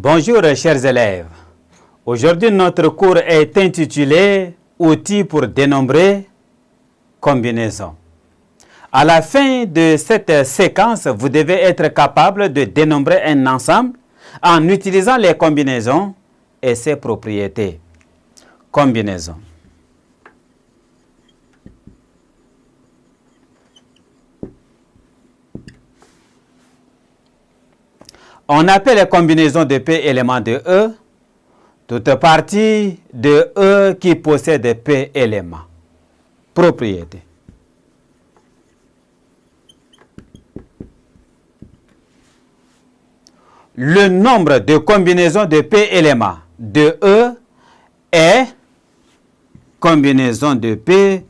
Bonjour chers élèves. Aujourd'hui notre cours est intitulé Outils pour dénombrer combinaisons. À la fin de cette séquence, vous devez être capable de dénombrer un ensemble en utilisant les combinaisons et ses propriétés. Combinaison. On appelle les combinaisons de P éléments de E toute partie de E qui possède P éléments. Propriété. Le nombre de combinaisons de P éléments de E est combinaison de P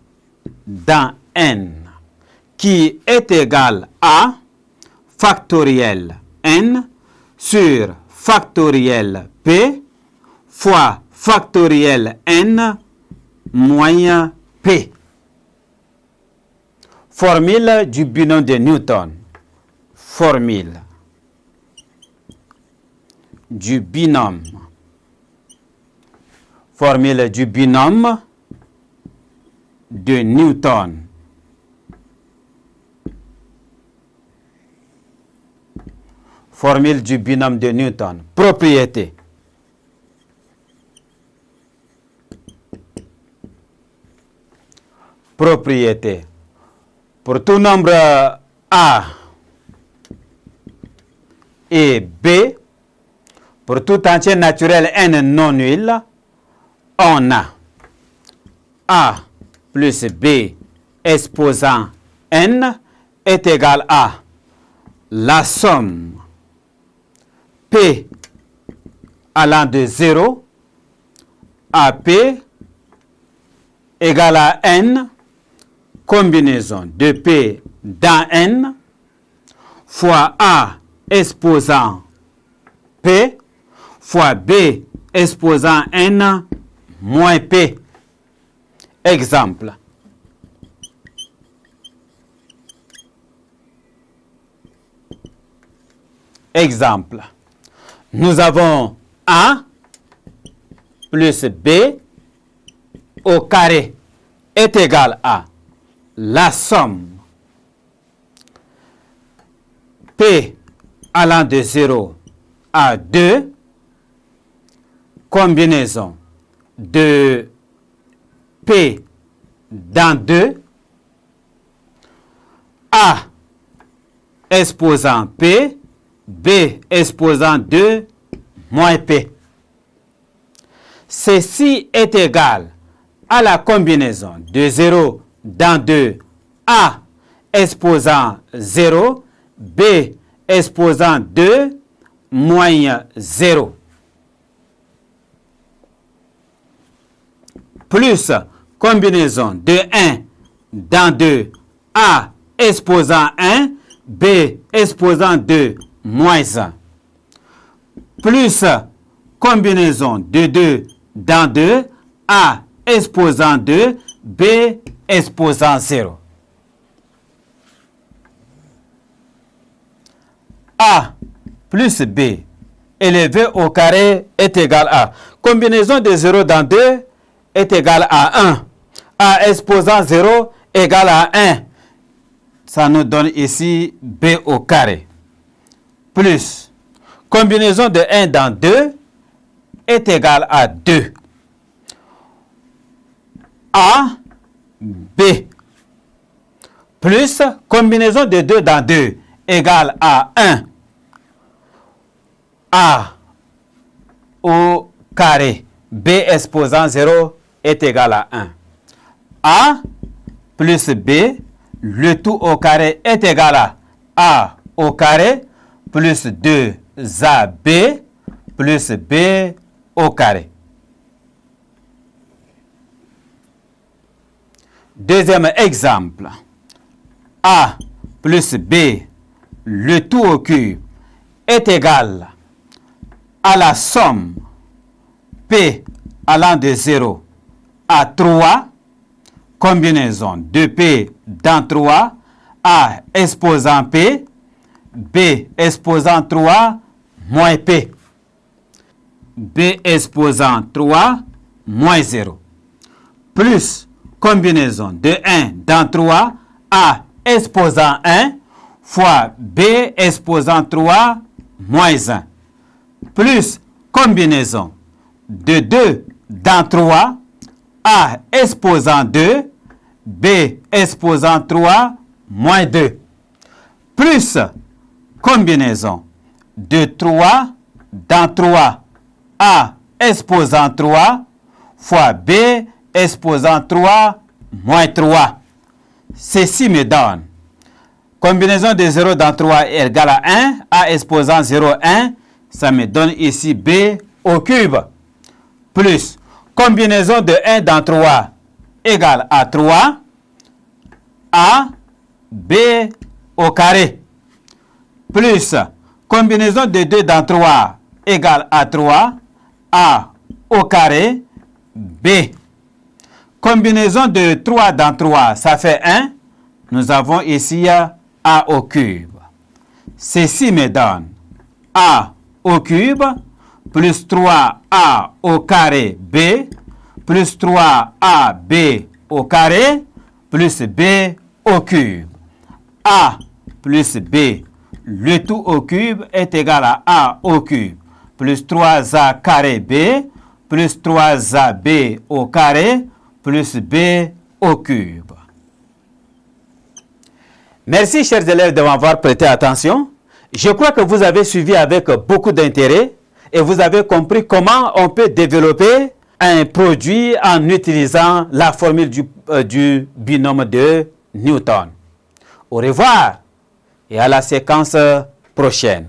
dans N qui est égal à factoriel N sur factoriel P fois factoriel N moins P. Formule du binôme de Newton. Formule du binôme. Formule du binôme de Newton. Formule du binôme de Newton. Propriété. Propriété. Pour tout nombre A et B, pour tout entier naturel n non nul, on a A plus B exposant n est égal à la somme P allant de 0 à P égale à N, combinaison de P dans N, fois A exposant P, fois B exposant N, moins P. Exemple. Exemple. Nous avons A plus B au carré est égal à la somme P allant de 0 à 2, combinaison de P dans 2, A exposant P, B exposant 2, moins P. Ceci est égal à la combinaison de 0 dans 2, A exposant 0, B exposant 2, moins 0. Plus combinaison de 1 dans 2, A exposant 1, B exposant 2, moins 1. Plus combinaison de 2 dans 2, A exposant 2, B exposant 0. A plus B élevé au carré est égal à combinaison de 0 dans 2 est égal à 1. A exposant 0 égale à 1. Ça nous donne ici B au carré. Plus combinaison de 1 dans 2 est égal à 2. A, B. Plus combinaison de 2 dans 2 égale à 1. A au carré. B exposant 0 est égal à 1. A plus B, le tout au carré est égal à A au carré plus 2AB plus B au carré. Deuxième exemple. A plus B, le tout au cube, est égal à la somme P allant de 0 à 3, combinaison de P dans 3, A exposant P, B exposant 3, moins P. B exposant 3 moins 0. Plus combinaison de 1 dans 3, A exposant 1 fois B exposant 3 moins 1. Plus combinaison de 2 dans 3, A exposant 2, B exposant 3 moins 2. Plus combinaison de 3 dans 3, A exposant 3 fois B exposant 3 moins 3. Ceci me donne combinaison de 0 dans 3 est égal à 1, A exposant 0, 1, ça me donne ici B au cube. Plus combinaison de 1 dans 3 égale à 3, A, B au carré. Plus combinaison de 2 dans 3 égale à 3, A au carré, B. Combinaison de 3 dans 3, ça fait 1. Nous avons ici A au cube. Ceci me donne A au cube plus 3A au carré B plus 3AB au carré plus B au cube. A plus B, le tout au cube est égal à A au cube plus 3A carré B plus 3AB au carré plus B au cube. Merci chers élèves de m'avoir prêté attention. Je crois que vous avez suivi avec beaucoup d'intérêt et vous avez compris comment on peut développer un produit en utilisant la formule du binôme de Newton. Au revoir et à la séquence prochaine.